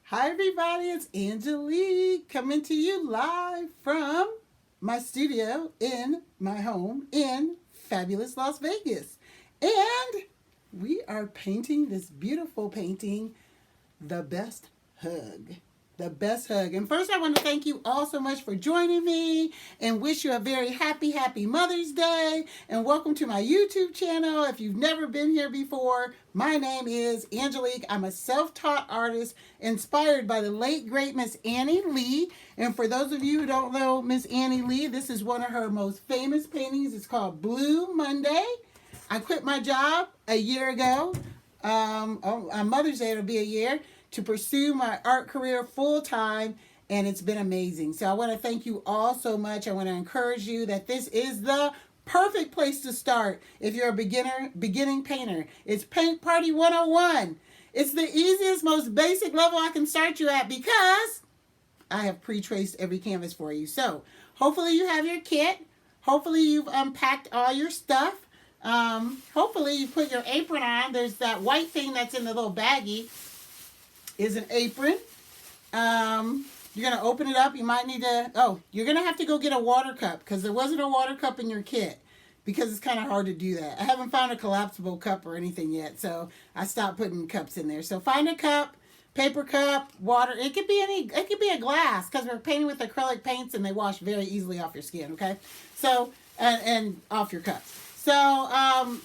Hi, everybody. It's Angelique coming to you live from my studio in my home in fabulous Las Vegas. And we are painting this beautiful painting, The Best Hug. The best hug. And first, I want to thank you all so much for joining me and wish you a very happy Mother's Day. And welcome to my YouTube channel. If you've never been here before, my name is Angelique. I'm a self taught artist inspired by the late, great Miss Annie Lee. And for those of you who don't know Miss Annie Lee, this is one of her most famous paintings. It's called Blue Monday. I quit my job a year ago. On Mother's Day, it'll be a year to pursue my art career full time, and it's been amazing. So I want to thank you all so much. I want to encourage you that this is the perfect place to start if you're a beginning painter. It's Paint Party 101. It's the easiest, most basic level I can start you at because I have pre-traced every canvas for you. So hopefully you have your kit. Hopefully you've unpacked all your stuff. Hopefully you put your apron on. There's that white thing that's in the little baggie is an apron. You're going to open it up. You might need to, you're going to have to go get a water cup because there wasn't a water cup in your kit because it's kind of hard to do that. I haven't found a collapsible cup or anything yet, so I stopped putting cups in there. So find a cup, paper cup, water. It could be a glass because we're painting with acrylic paints and they wash very easily off your skin, okay? So, and off your cups. So,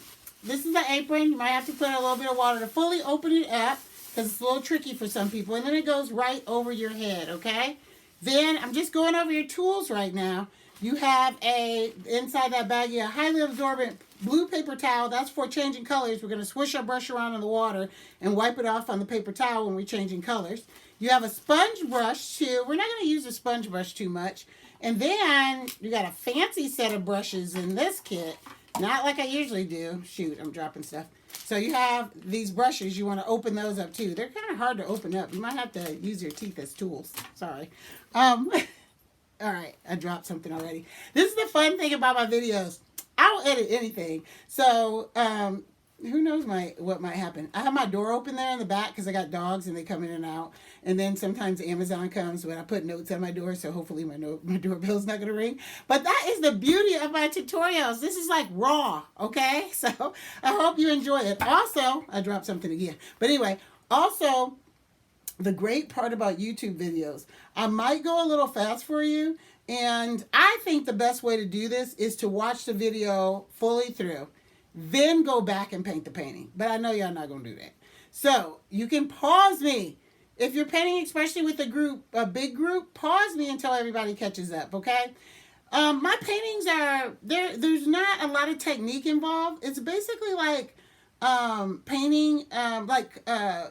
this is the apron. You might have to put a little bit of water to fully open it up because it's a little tricky for some people. And then it goes right over your head, okay? Then I'm just going over your tools right now. You have inside that baggie, a highly absorbent blue paper towel. That's for changing colors. We're going to swish our brush around in the water and wipe it off on the paper towel when we're changing colors. You have a sponge brush too. We're not going to use a sponge brush too much. And then you got a fancy set of brushes in this kit. Not like I usually do. Shoot, I'm dropping stuff. So you have these brushes. You want to open those up too. They're kind of hard to open up. You might have to use your teeth as tools. Sorry. All right, I dropped something already. This is the fun thing about my videos. I'll edit anything. So who knows what might happen. I have my door open there in the back because I got dogs and they come in and out. And then sometimes Amazon comes when I put notes on my door, so hopefully my doorbell's not going to ring. But that is the beauty of my tutorials. This is like raw, okay? So I hope you enjoy it. Also, I dropped something again. But anyway, also, the great part about YouTube videos, I might go a little fast for you. And I think the best way to do this is to watch the video fully through. Then go back and paint the painting. But I know y'all not going to do that. So you can pause me. If you're painting, especially with a big group, pause me until everybody catches up, okay? My paintings there's not a lot of technique involved. It's basically like painting,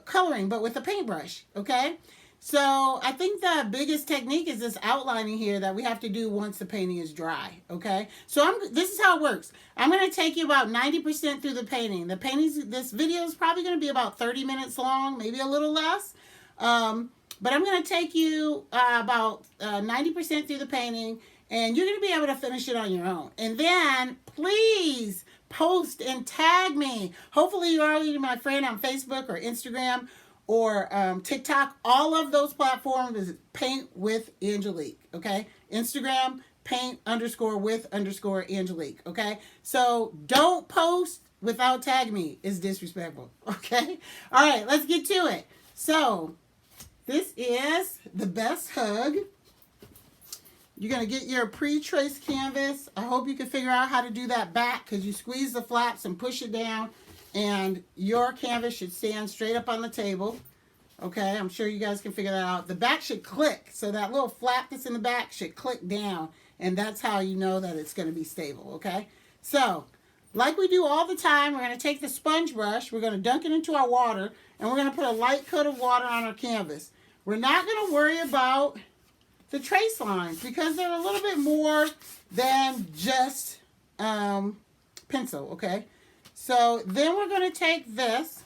coloring, but with a paintbrush, okay? So I think the biggest technique is this outlining here that we have to do once the painting is dry, okay? So this is how it works. I'm going to take you about 90% through the painting. This video is probably going to be about 30 minutes long, maybe a little less. But I'm going to take you about 90% through the painting, and you're going to be able to finish it on your own. And then, please post and tag me. Hopefully you're already my friend on Facebook or Instagram or TikTok. All of those platforms is Paint with Angelique, okay? Instagram, paint_with_Angelique, okay? So don't post without tagging me. It's disrespectful, okay? All right, let's get to it. So this is The Best Hug. You're going to get your pre-traced canvas. I hope you can figure out how to do that back because you squeeze the flaps and push it down and your canvas should stand straight up on the table. Okay, I'm sure you guys can figure that out. The back should click. So that little flap that's in the back should click down and that's how you know that it's going to be stable, okay? So, like we do all the time, we're going to take the sponge brush, we're going to dunk it into our water, and we're going to put a light coat of water on our canvas. We're not going to worry about the trace lines because they're a little bit more than just pencil, okay? So then we're going to take this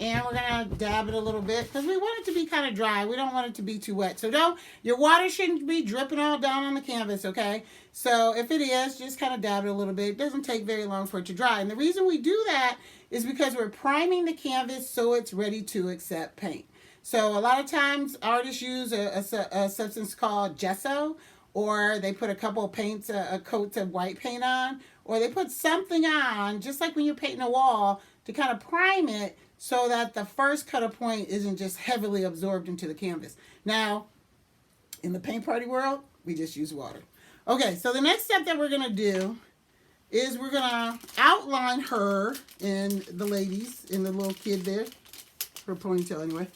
and we're going to dab it a little bit because we want it to be kind of dry. We don't want it to be too wet. So your water shouldn't be dripping all down on the canvas, okay? So if it is, just kind of dab it a little bit. It doesn't take very long for it to dry. And the reason we do that is because we're priming the canvas so it's ready to accept paint. So a lot of times artists use a substance called gesso, or they put a couple of paints, a coats of white paint on, or they put something on, just like when you're painting a wall, to kind of prime it so that the first cut of point isn't just heavily absorbed into the canvas. Now, in the paint party world, we just use water. Okay, so the next step that we're going to do is we're going to outline her in the ladies, in the little kid there, her ponytail anyway.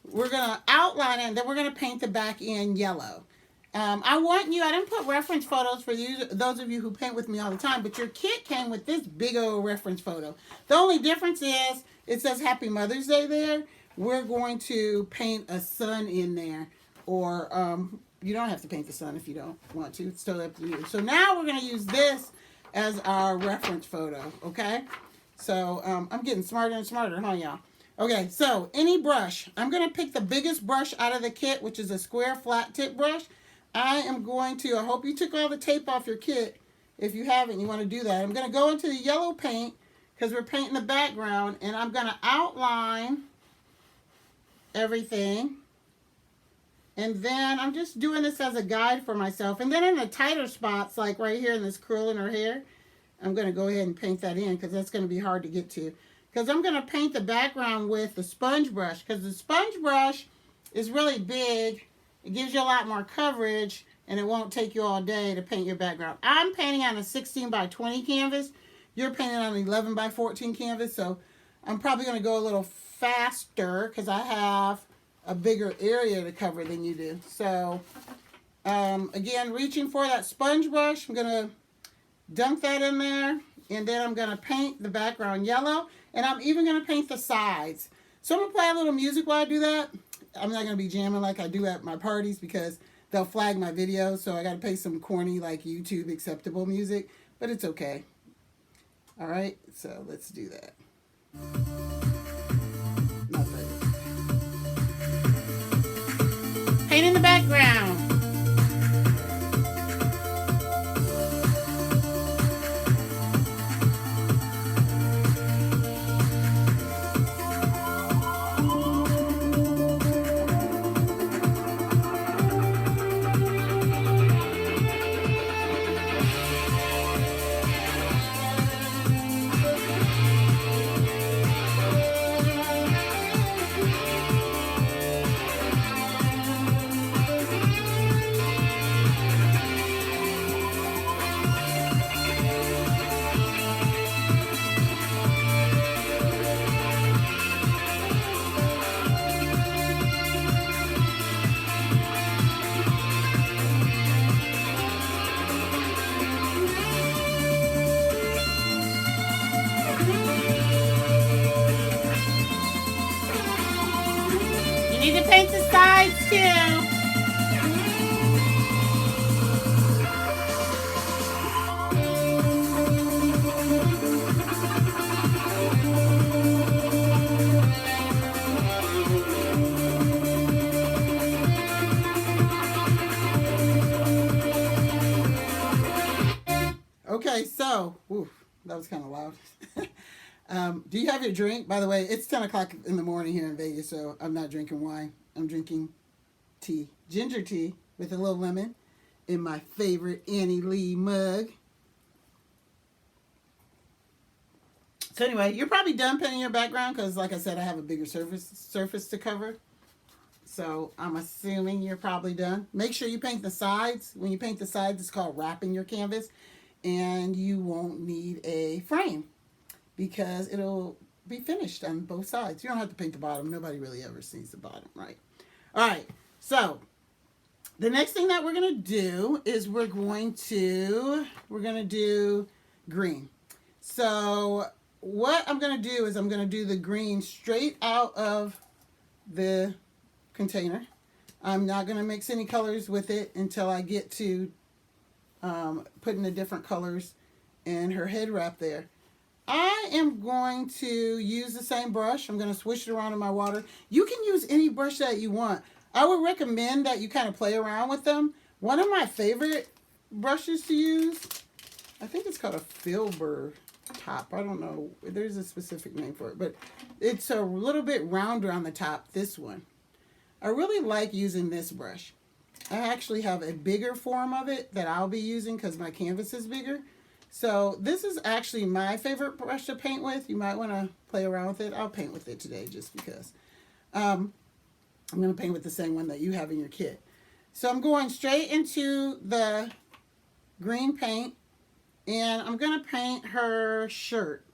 We're going to outline it, and then we're going to paint the back end yellow. I want you, I didn't put reference photos for you, those of you who paint with me all the time, but your kit came with this big old reference photo. The only difference is it says Happy Mother's Day there. We're going to paint a sun in there, or you don't have to paint the sun if you don't want to. It's totally up to you. So now we're going to use this as our reference photo, okay? So I'm getting smarter and smarter, huh, y'all? Okay, so any brush. I'm going to pick the biggest brush out of the kit, which is a square flat tip brush. I am going to, I hope you took all the tape off your kit. If you haven't, you want to do that. I'm going to go into the yellow paint because we're painting the background, and I'm going to outline everything. And then I'm just doing this as a guide for myself. And then in the tighter spots, like right here in this curl in her hair, I'm going to go ahead and paint that in because that's going to be hard to get to. Because I'm going to paint the background with the sponge brush, because the sponge brush is really big. It gives you a lot more coverage, and it won't take you all day to paint your background. I'm painting on a 16 by 20 canvas. You're painting on an 11 by 14 canvas, so I'm probably going to go a little faster because I have a bigger area to cover than you do. So, again, reaching for that sponge brush, I'm going to dunk that in there, and then I'm going to paint the background yellow, and I'm even going to paint the sides. So I'm going to play a little music while I do that. I'm not going to be jamming like I do at my parties because they'll flag my videos, so I got to play some corny, like YouTube acceptable music, but it's okay. All right, so let's do that. Not that. Paint in the background. You need to paint the sides too. Okay, so, that was kind of loud. Do you have your drink? By the way, it's 10 o'clock in the morning here in Vegas, so I'm not drinking wine. I'm drinking tea, ginger tea with a little lemon in my favorite Annie Lee mug. So anyway, you're probably done painting your background because, like I said, I have a bigger surface to cover. So I'm assuming you're probably done. Make sure you paint the sides. When you paint the sides, it's called wrapping your canvas. And you won't need a frame because it'll be finished on both sides. You don't have to paint the bottom. Nobody really ever sees the bottom, right? All right, so the next thing that we're going to do is we're going to do green. So what I'm going to do is I'm going to do the green straight out of the container. I'm not going to mix any colors with it until I get to putting the different colors in her head wrap there. I am going to use the same brush. I'm going to swish it around in my water. You can use any brush that you want. I would recommend that you kind of play around with them. One of my favorite brushes to use, I think it's called a Filbert top. I don't know. There's a specific name for it, but it's a little bit rounder on the top, this one. I really like using this brush. I actually have a bigger form of it that I'll be using because my canvas is bigger. So this is actually my favorite brush to paint with. You might want to play around with it. I'll paint with it today just because. I'm going to paint with the same one that you have in your kit. So I'm going straight into the green paint, and I'm going to paint her shirt.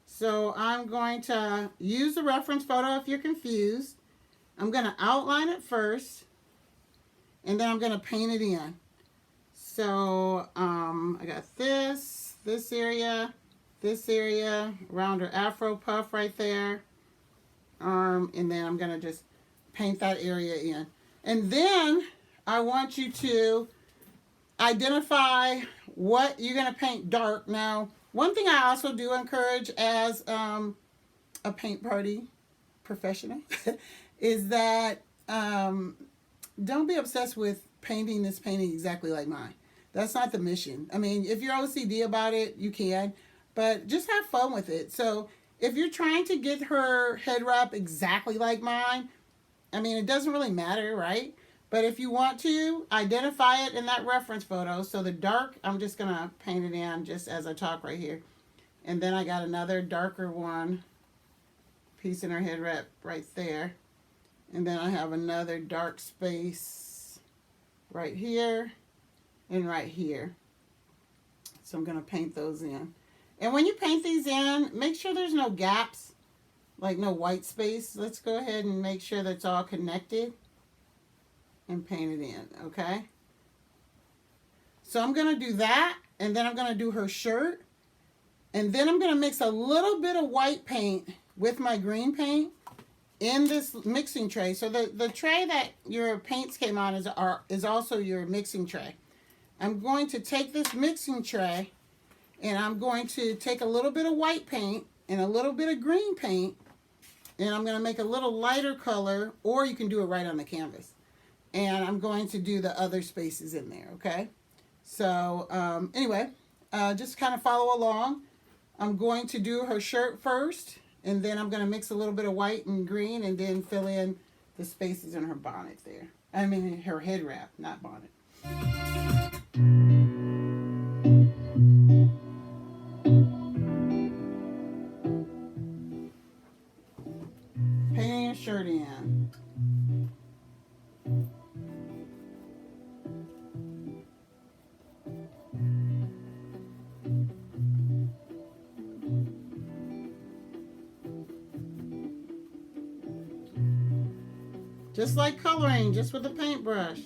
So I'm going to use the reference photo if you're confused. I'm going to outline it first, and then I'm going to paint it in. So I got this area, around her afro puff right there, and then I'm going to just paint that area in. And then I want you to identify what you're going to paint dark. Now, one thing I also do encourage as a paint party professional is that don't be obsessed with painting this painting exactly like mine. That's not the mission. I mean, if you're OCD about it, you can, but just have fun with it. So if you're trying to get her head wrap exactly like mine, I mean, it doesn't really matter, right? But if you want to, identify it in that reference photo. So the dark, I'm just going to paint it in just as I talk right here. And then I got another darker one, piece in her head wrap right there. And then I have another dark space right here and right here. So I'm going to paint those in. And when you paint these in, make sure there's no gaps, like no white space. Let's go ahead and make sure that's all connected and paint it in, okay? So I'm going to do that, and then I'm going to do her shirt. And then I'm going to mix a little bit of white paint with my green paint in this mixing tray. So the tray that your paints came on is also your mixing tray. I'm going to take this mixing tray, and I'm going to take a little bit of white paint and a little bit of green paint, and I'm going to make a little lighter color, or you can do it right on the canvas. And I'm going to do the other spaces in there, okay? So anyway, just kind of follow along. I'm going to do her shirt first, and then I'm going to mix a little bit of white and green, and then fill in the spaces in her bonnet there. I mean, her head wrap, not bonnet. Painting a shirt in. Just like coloring, just with a paintbrush.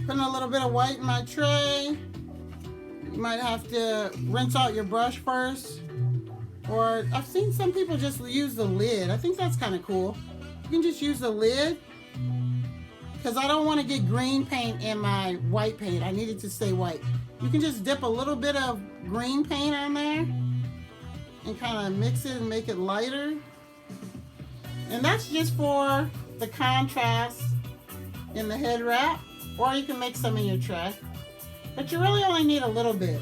Putting a little bit of white in my tray. You might have to rinse out your brush first. Or I've seen some people just use the lid. I think that's kind of cool. You can just use the lid, because I don't want to get green paint in my white paint. I need it to stay white. You can just dip a little bit of green paint on there and kind of mix it and make it lighter. And that's just for the contrast in the head wrap. Or you can make some in your tray. But you really only need a little bit.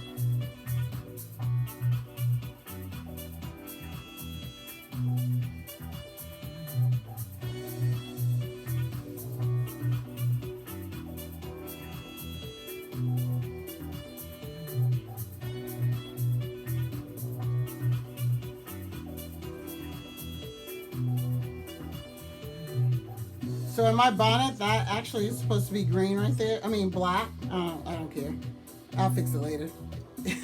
So in my bonnet, that actually is supposed to be green right there. I mean black. I don't care. I'll fix it later.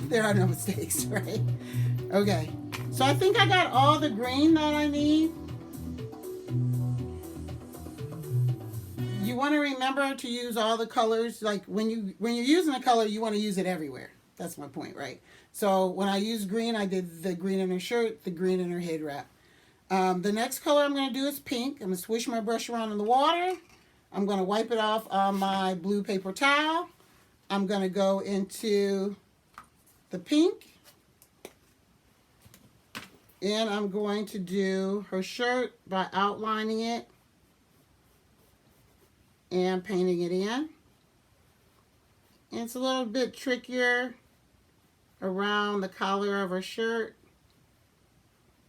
There are no mistakes, right? Okay. So I think I got all the green that I need. you want to remember to use all the colors. Like when you're using a color, you want to use it everywhere. That's my point, right? So when I used green, I did the green in her shirt, the green in her head wrap. The next color I'm going to do is pink. I'm going to swish my brush around in the water. I'm going to wipe it off on my blue paper towel. I'm going to go into the pink. And I'm going to do her shirt by outlining it and painting it in. And it's a little bit trickier around the collar of her shirt,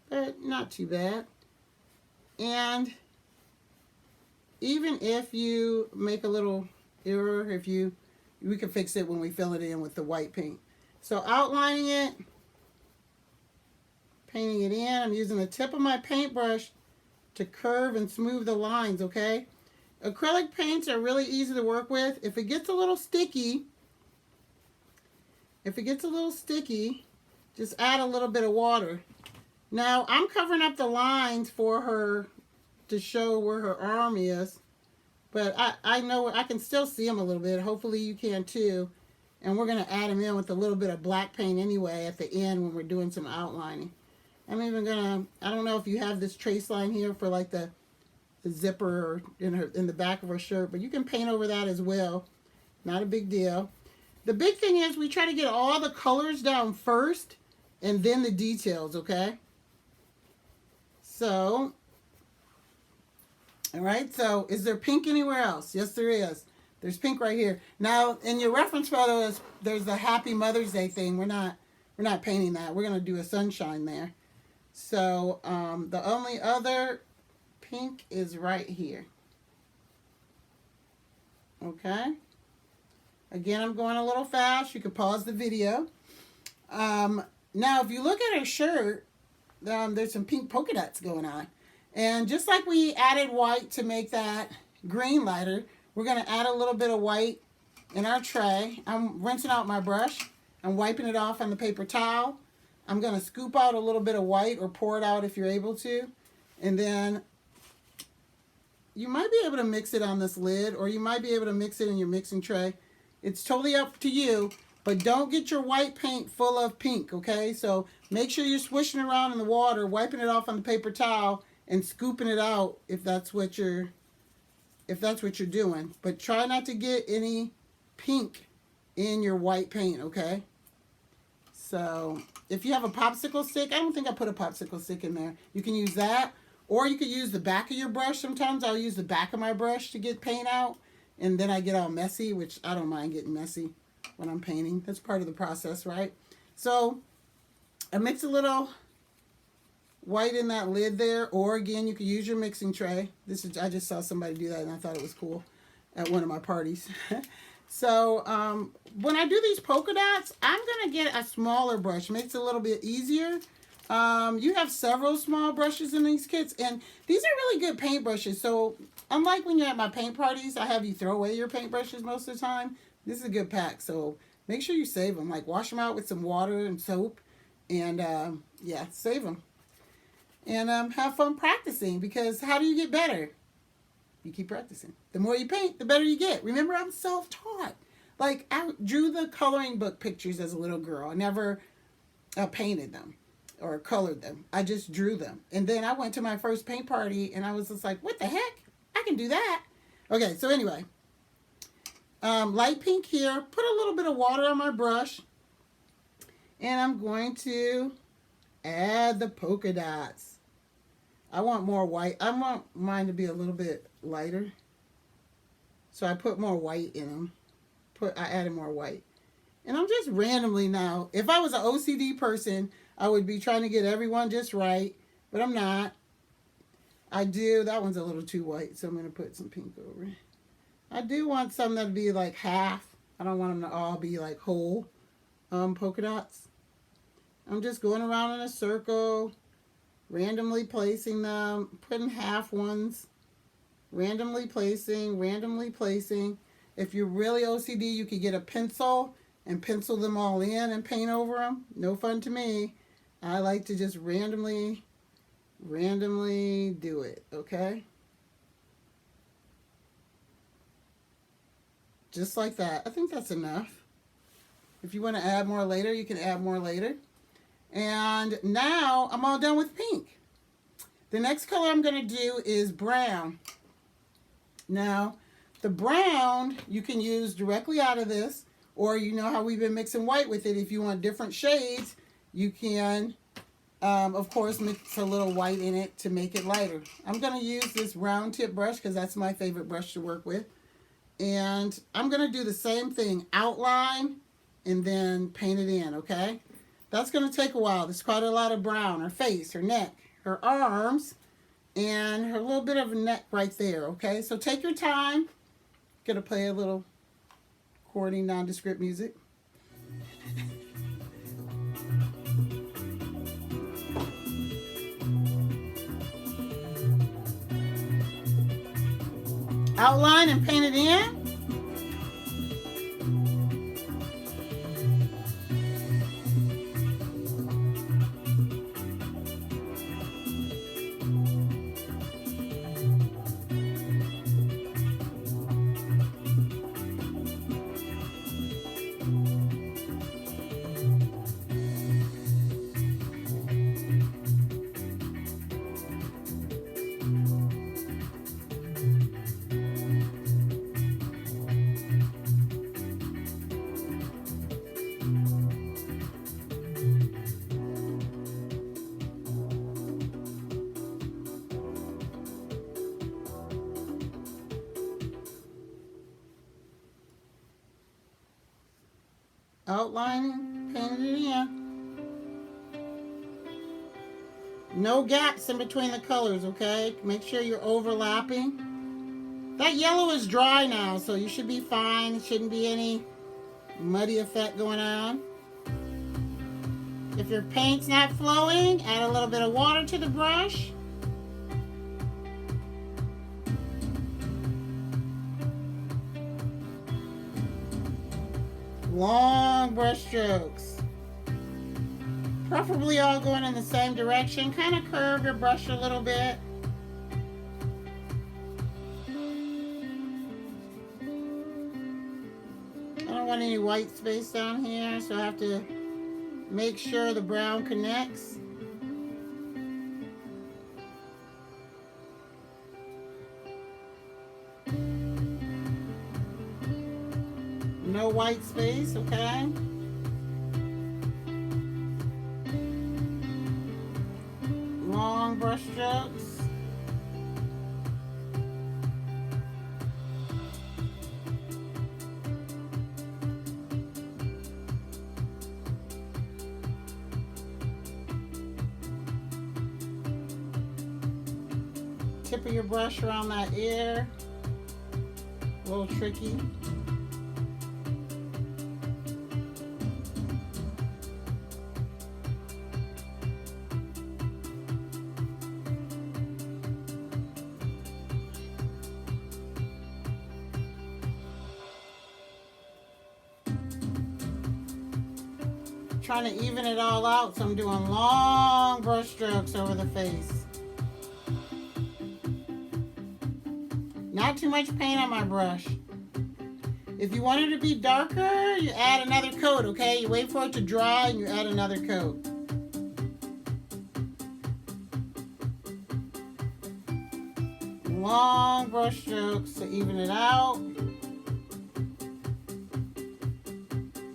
but not too bad. And even if you make a little error, we can fix it when we fill it in with the white paint. So outlining it, painting it in. I'm using the tip of my paintbrush to curve and smooth the lines, okay? Acrylic paints are really easy to work with. If it gets a little sticky, just add a little bit of water. Now, I'm covering up the lines for her to show where her arm is, but I know I can still see them a little bit. Hopefully you can too. And we're going to add them in with a little bit of black paint anyway at the end when we're doing some outlining. I'm even going to, I don't know if you have this trace line here for like the zipper in the back of her shirt, but you can paint over that as well. Not a big deal. The big thing is we try to get all the colors down first and then the details, okay? So, all right, so is there pink anywhere else? Yes, there is. There's pink right here. Now, in your reference photo, there's the Happy Mother's Day thing. We're not painting that. We're going to do a sunshine there. So, the only other pink is right here. Okay. Again, I'm going a little fast. You can pause the video. Now, if you look at her shirt, there's some pink polka dots going on. And just like we added white to make that green lighter, we're going to add a little bit of white in our tray. I'm rinsing out my brush. I'm wiping it off on the paper towel. I'm going to scoop out a little bit of white or pour it out if you're able to. And then you might be able to mix it on this lid, or you might be able to mix it in your mixing tray. It's totally up to you, but don't get your white paint full of pink, okay? So make sure you're swishing around in the water, wiping it off on the paper towel, and scooping it out if that's what you're doing. But try not to get any pink in your white paint, okay? So if you have a popsicle stick, I don't think I put a popsicle stick in there. You can use that, or you could use the back of your brush. Sometimes I'll use the back of my brush to get paint out, and then I get all messy, which I don't mind getting messy when I'm painting. That's part of the process, right? So I mix a little white in that lid there, or again, you could use your mixing tray. I just saw somebody do that, and I thought it was cool at one of my parties. So when I do these polka dots, I'm going to get a smaller brush. It makes it a little bit easier. You have several small brushes in these kits, and these are really good paint brushes. So unlike when you're at my paint parties, I have you throw away your paint brushes most of the time. This is a good pack, so make sure you save them. Like wash them out with some water and soap, and yeah, save them. And have fun practicing, because how do you get better? You keep practicing. The more you paint, the better you get. Remember, I'm self-taught. Like, I drew the coloring book pictures as a little girl. I never painted them or colored them. I just drew them. And then I went to my first paint party, and I was just like, what the heck? I can do that. Okay, so anyway. Light pink here. Put a little bit of water on my brush. And I'm going to add the polka dots. I want more white. I want mine to be a little bit lighter. So I put more white in them. I added more white. And I'm just randomly now. If I was an OCD person, I would be trying to get everyone just right. But I'm not. That one's a little too white, so I'm going to put some pink over it. I do want some that to be like half. I don't want them to all be like whole polka dots. I'm just going around in a circle, randomly placing them, putting half ones, randomly placing. If you're really OCD, you could get a pencil and pencil them all in and paint over them. No fun to me. I like to just randomly do it, okay? Just like that. I think that's enough. If you want to add more later, you can add more later. And now I'm all done with pink. The next color I'm going to do is brown. Now, the brown you can use directly out of this, or you know how we've been mixing white with it. If you want different shades, you can, of course, mix a little white in it to make it lighter. I'm going to use this round tip brush because that's my favorite brush to work with. And I'm going to do the same thing, outline and then paint it in, okay? That's going to take a while. There's quite a lot of brown. Her face, her neck, her arms, and her little bit of a neck right there, okay? So take your time. Gonna play a little corny, nondescript music. Outline and paint it in. Outlining, painting it in. No gaps in between the colors, okay? Make sure you're overlapping. That yellow is dry now, so you should be fine. Shouldn't be any muddy effect going on. If your paint's not flowing, add a little bit of water to the brush. Long brush strokes. Preferably all going in the same direction. Kind of curve your brush a little bit. I don't want any white space down here, so I have to make sure the brown connects. No white space, okay? Long brush strokes. Tip of your brush around that ear. A little tricky. Trying to even it all out, so I'm doing long brush strokes over the face. Not too much paint on my brush. If you want it to be darker, you add another coat, okay? You wait for it to dry and you add another coat. Long brush strokes to even it out.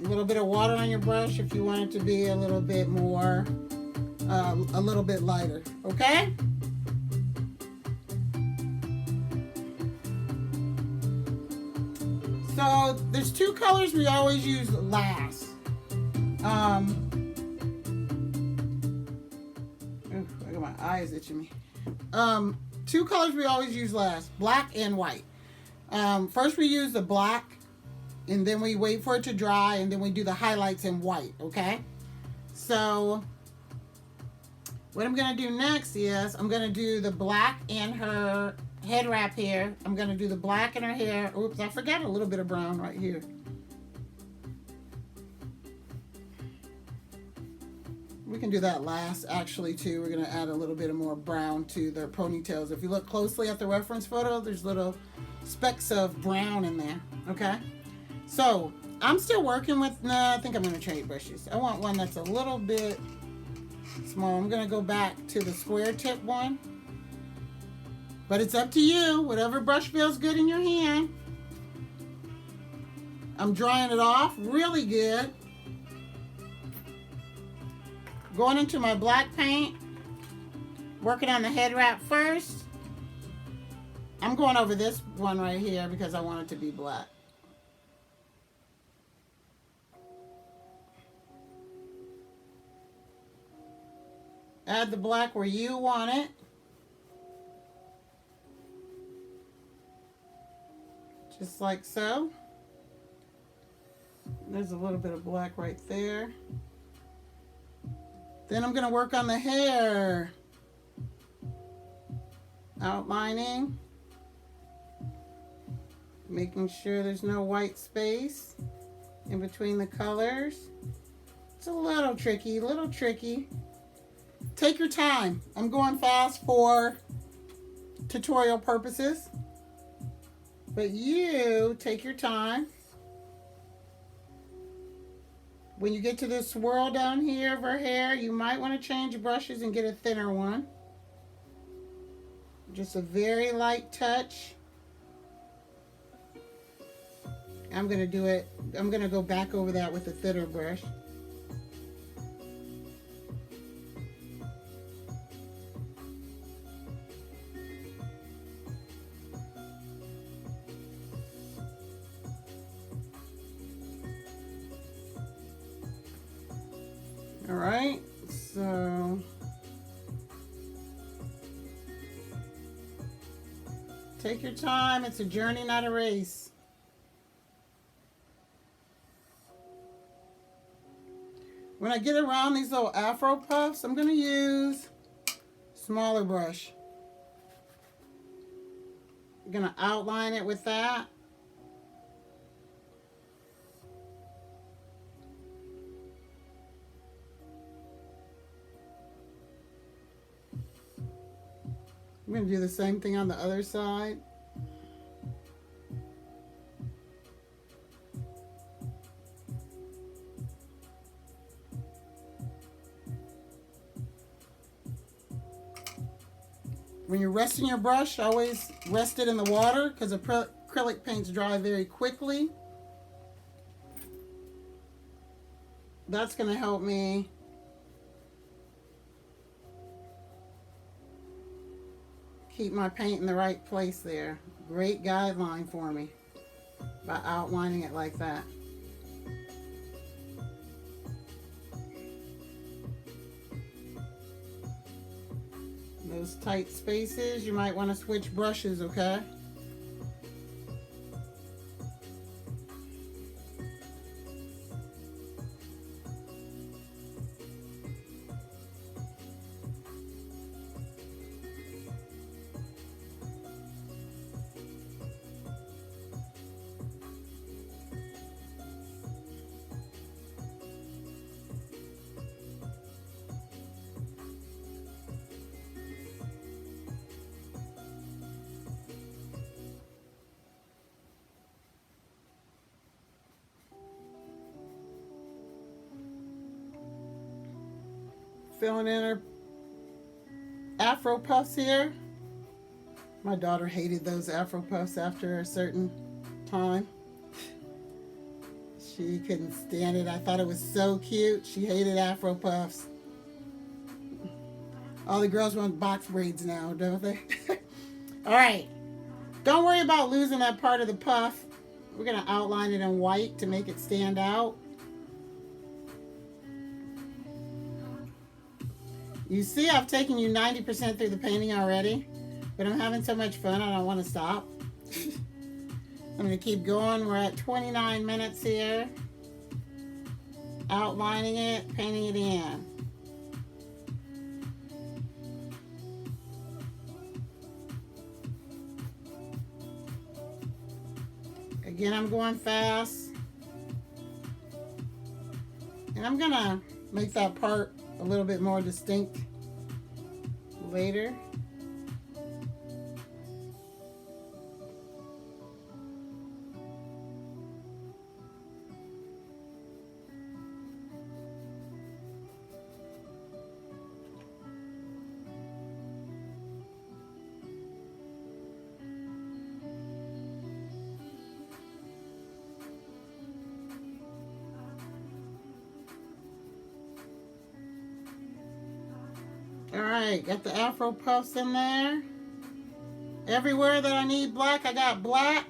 A little bit of water on your brush if you want it to be a little bit more, a little bit lighter, okay? So there's two colors we always use last. Ooh, I got my eyes itching me. Two colors we always use last, black and white. First we use the black, and then we wait for it to dry, and then we do the highlights in white, okay? So what I'm gonna do next is I'm gonna do the black in her head wrap here. I'm gonna do the black in her hair. Oops, I forgot a little bit of brown right here. We can do that last, actually, too. We're gonna add a little bit of more brown to their ponytails. If you look closely at the reference photo, there's little specks of brown in there, okay? So I'm still working with, no, I think I'm going to trade brushes. I want one that's a little bit small. I'm going to go back to the square tip one. But it's up to you. Whatever brush feels good in your hand. I'm drying it off really good. Going into my black paint. Working on the head wrap first. I'm going over this one right here because I want it to be black. Add the black where you want it. Just like so. There's a little bit of black right there. Then I'm going to work on the hair. Outlining. Making sure there's no white space in between the colors. It's a little tricky, Take your time. I'm going fast for tutorial purposes. But you take your time. When you get to this swirl down here of her hair, you might want to change brushes and get a thinner one. Just a very light touch. I'm going to go back over that with a thinner brush. All right, so take your time. It's a journey, not a race. When I get around these little afro puffs, I'm going to use smaller brush. I'm going to outline it with that. I'm going to do the same thing on the other side. When you're resting your brush, always rest it in the water because acrylic paints dry very quickly. That's going to help me keep my paint in the right place there. Great guideline for me by outlining it like that. Those tight spaces, you might want to switch brushes, okay? Filling in her afro puffs here. My daughter hated those afro puffs after a certain time. She couldn't stand it. I thought it was so cute. She hated afro puffs. All the girls want box braids now, don't they? All right. Don't worry about losing that part of the puff. We're going to outline it in white to make it stand out. You see, I've taken you 90% through the painting already, but I'm having so much fun, I don't want to stop. I'm going to keep going. We're at 29 minutes here. Outlining it, painting it in. Again, I'm going fast. And I'm going to make that part a little bit more distinct later. All right, got the Afro puffs in there. Everywhere that I need black, I got black.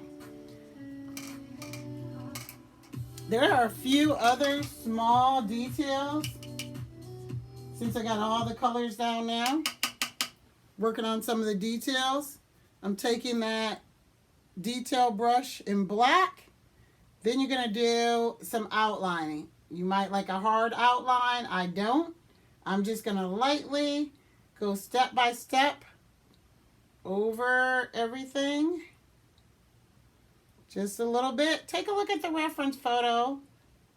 There are a few other small details since I got all the colors down now. Working on some of the details. I'm taking that detail brush in black. Then you're going to do some outlining. You might like a hard outline. I don't. I'm just going to lightly go step by step over everything. Just a little bit. Take a look at the reference photo.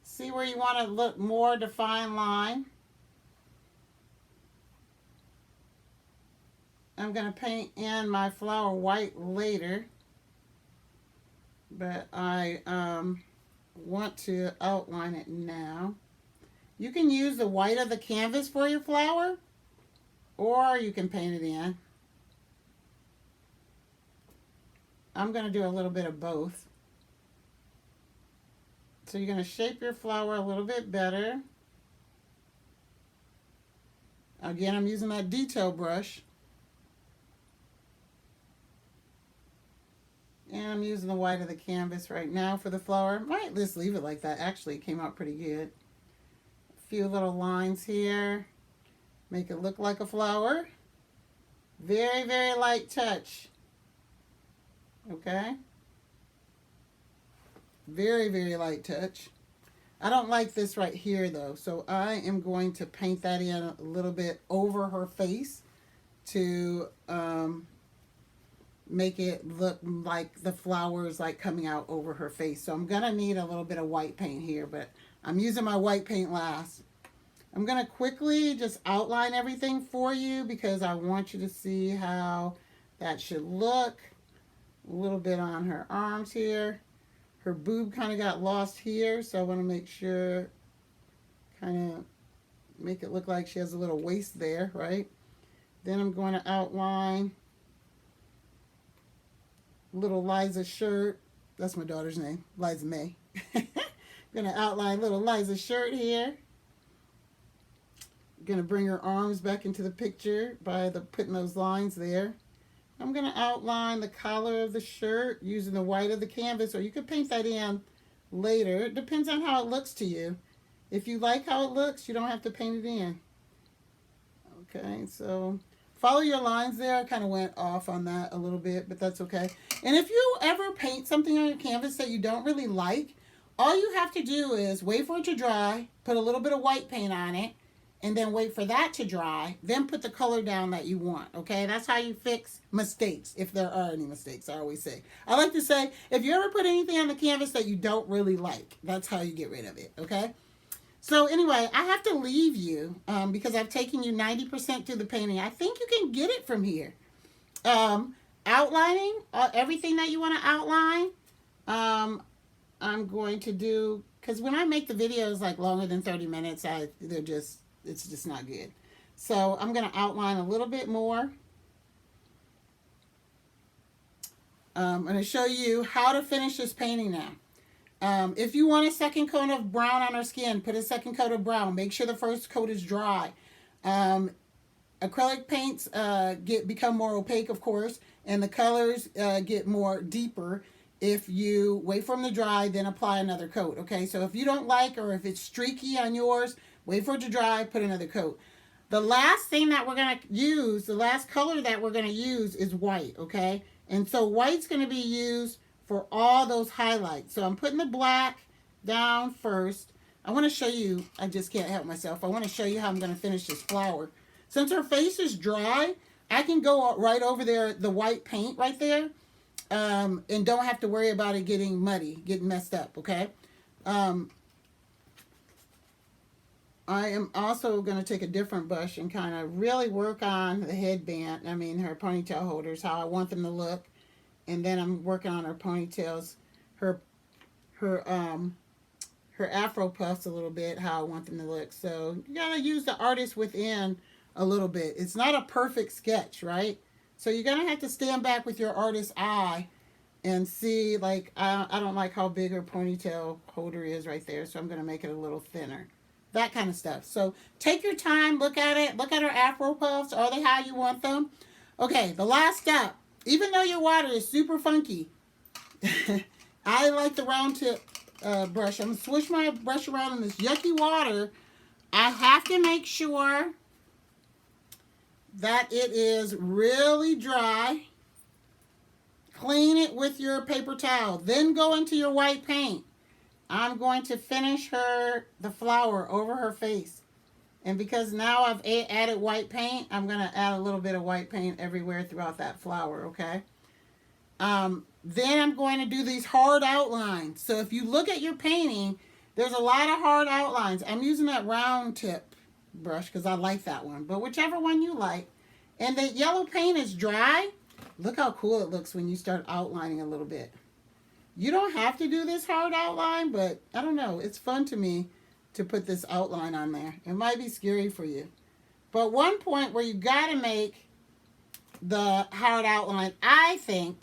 See where you want to look more defined line. I'm going to paint in my flower white later, but I want to outline it now. You can use the white of the canvas for your flower, or you can paint it in. I'm going to do a little bit of both. So you're going to shape your flower a little bit better. Again, I'm using that detail brush. And I'm using the white of the canvas right now for the flower. Might just leave it like that. Actually, it came out pretty good. A few little lines here. Make it look like a flower. Very, very light touch. Okay? Very, very light touch. I don't like this right here though, so I am going to paint that in a little bit over her face to make it look like the flowers like coming out over her face. So I'm gonna need a little bit of white paint here, but I'm using my white paint last. I'm gonna quickly just outline everything for you because I want you to see how that should look. A little bit on her arms here. Her boob kind of got lost here, so I want to make sure, kind of make it look like she has a little waist there, right? Then I'm going to outline little Liza's shirt. That's my daughter's name, Liza May. Going to outline little Liza's shirt here. Going to bring her arms back into the picture by putting those lines there. I'm going to outline the collar of the shirt using the white of the canvas, or you could paint that in later. It depends on how it looks to you. If you like how it looks, you don't have to paint it in. Okay, so follow your lines there. I kind of went off on that a little bit, but that's okay. And if you ever paint something on your canvas that you don't really like, all you have to do is wait for it to dry, put a little bit of white paint on it, and then wait for that to dry, then put the color down that you want, okay? That's how you fix mistakes, if there are any mistakes, I always say. I like to say, if you ever put anything on the canvas that you don't really like, that's how you get rid of it, okay? So anyway, I have to leave you because I've taken you 90% through the painting. I think you can get it from here. Outlining, everything that you want to outline, I'm going to do, because when I make the videos like longer than 30 minutes, it's just not good. So I'm going to outline a little bit more. I'm going to show you how to finish this painting now. If you want a second coat of brown on her skin, put a second coat of brown. Make sure the first coat is dry. Acrylic paints become more opaque, of course, and the colors get more deeper if you wait for them to dry, then apply another coat. Okay, so if you don't like, or if it's streaky on yours, wait for it to dry, put another coat. The last thing that we're going to use, the last color that we're going to use is white, okay? And so white's going to be used for all those highlights. So I'm putting the black down first. I want to show you, I just can't help myself. I want to show you how I'm going to finish this flower. Since her face is dry, I can go right over there, the white paint right there, and don't have to worry about it getting muddy, getting messed up, okay? I am also going to take a different brush and kind of really work on the headband, her ponytail holders, how I want them to look. And then I'm working on her ponytails, her afro puffs a little bit, how I want them to look. So you got to use the artist within a little bit. It's not a perfect sketch, right? So you're going to have to stand back with your artist's eye and see, like, I don't like how big her ponytail holder is right there, so I'm going to make it a little thinner. that kind of stuff. So take your time, look at it, look at her afro puffs. Are they how you want them? Okay, the last step. Even though your water is super funky, I like the round tip brush. I'm going to swish my brush around in this yucky water. I have to make sure that it is really dry. Clean it with your paper towel. Then go into your white paint. I'm going to finish the flower over her face. And because now I've added white paint, I'm going to add a little bit of white paint everywhere throughout that flower, okay? Then I'm going to do these hard outlines. So if you look at your painting, there's a lot of hard outlines. I'm using that round tip brush because I like that one. But whichever one you like. And the yellow paint is dry. Look how cool it looks when you start outlining a little bit. You don't have to do this hard outline, but I don't know. It's fun to me to put this outline on there. It might be scary for you. But one point where you got to make the hard outline, I think,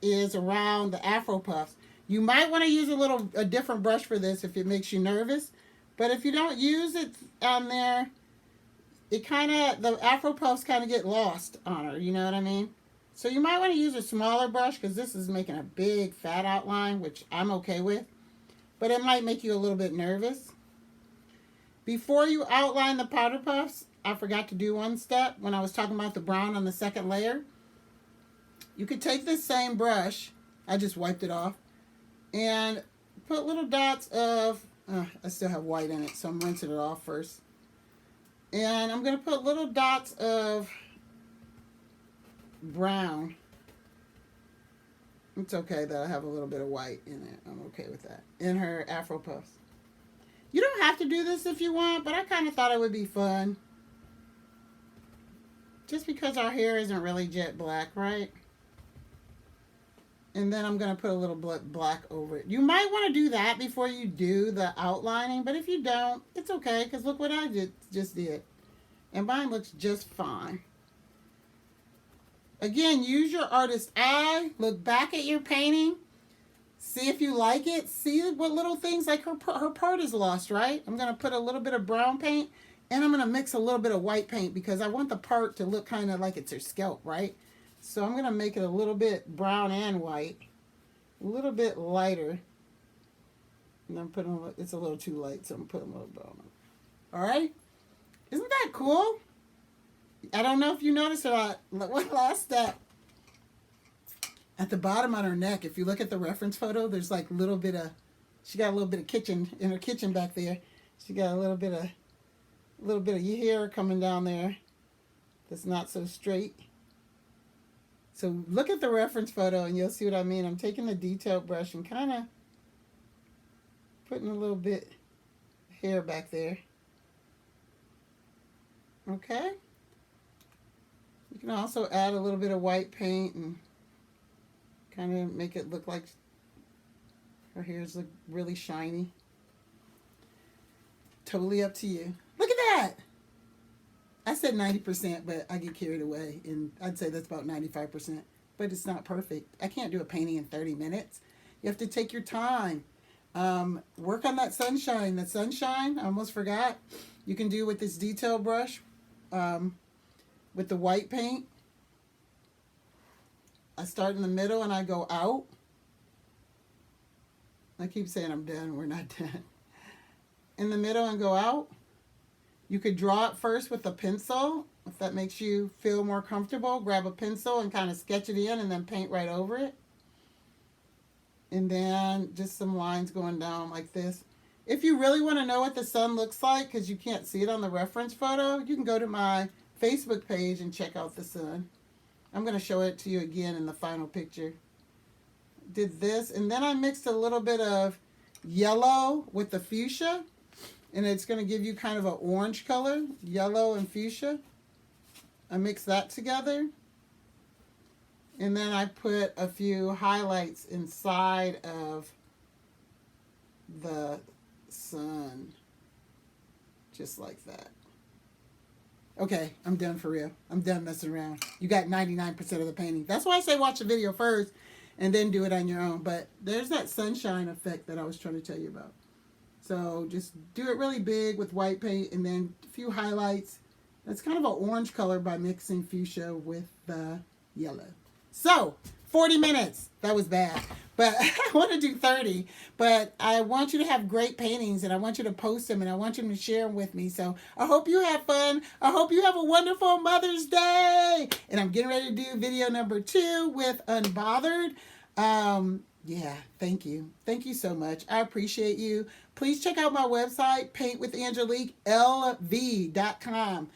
is around the afro puffs. You might want to use a different brush for this if it makes you nervous. But if you don't use it on there, the afro puffs kind of get lost on her. You know what I mean? So you might want to use a smaller brush because this is making a big fat outline, which I'm okay with. But it might make you a little bit nervous. Before you outline the powder puffs, I forgot to do one step when I was talking about the brown on the second layer. You could take this same brush, I just wiped it off, and put little dots of, I still have white in it, so I'm rinsing it off first. And I'm going to put little dots of brown. It's okay that I have a little bit of white in it. I'm okay with that. In her afro puffs. You don't have to do this if you want, but I kind of thought it would be fun. Just because our hair isn't really jet black, right? And then I'm going to put a little black over it. You might want to do that before you do the outlining, but if you don't, it's okay, because look what I just did. And mine looks just fine. Again, use your artist's eye. Look back at your painting. See if you like it. See what little things, like her part is lost, right? I'm going to put a little bit of brown paint, and I'm going to mix a little bit of white paint because I want the part to look kind of like it's her scalp, right? So I'm going to make it a little bit brown and white, a little bit lighter. And I'm putting it's a little too light, so I'm putting a little brown on. All right? Isn't that cool? I don't know if you noticed or not. One last step. At the bottom on her neck, if you look at the reference photo, there's like a little bit of, she got a little bit of kitchen in her kitchen back there. She got a little bit of hair coming down there that's not so straight. So look at the reference photo and you'll see what I mean. I'm taking the detail brush and kind of putting a little bit of hair back there. Okay. You can also add a little bit of white paint and kind of make it look like her hairs look really shiny. Totally up to you. Look at that. I said 90%, but I get carried away, and I'd say that's about 95%. But it's not perfect. I can't do a painting in 30 minutes. You have to take your time. Work on that sunshine. That sunshine, I almost forgot. You can do with this detail brush, with the white paint. I start in the middle and I go out. I keep saying I'm done. We're not done. In the middle and go out. You could draw it first with a pencil, if that makes you feel more comfortable. Grab a pencil and kind of sketch it in and then paint right over it. And then just some lines going down like this. If you really want to know what the sun looks like, because you can't see it on the reference photo, you can go to my Facebook page and check out the sun. I'm going to show it to you again in the final picture. Did this, and then I mixed a little bit of yellow with the fuchsia. And it's going to give you kind of an orange color, yellow and fuchsia. I mix that together. And then I put a few highlights inside of the sun. Just like that. Okay, I'm done for real. I'm done messing around. You got 99% of the painting. That's why I say watch the video first and then do it on your own. But there's that sunshine effect that I was trying to tell you about. So just do it really big with white paint and then a few highlights. That's kind of an orange color by mixing fuchsia with the yellow. So 40 minutes. That was bad. But I want to do 30. But I want you to have great paintings and I want you to post them and I want you to share them with me. So I hope you have fun. I hope you have a wonderful Mother's Day. And I'm getting ready to do video number 2 with Unbothered. Yeah, thank you. Thank you so much. I appreciate you. Please check out my website, paintwithangeliquelv.com.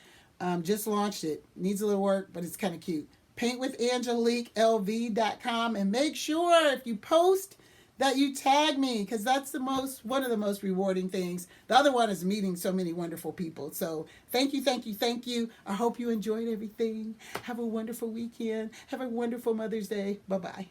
Just launched it. Needs a little work, but it's kind of cute. Paintwithangeliquelv.com, and make sure if you post that you tag me, because that's one of the most rewarding things. The other one is meeting so many wonderful people. So thank you, thank you, thank you. I hope you enjoyed everything. Have a wonderful weekend. Have a wonderful Mother's Day. Bye-bye.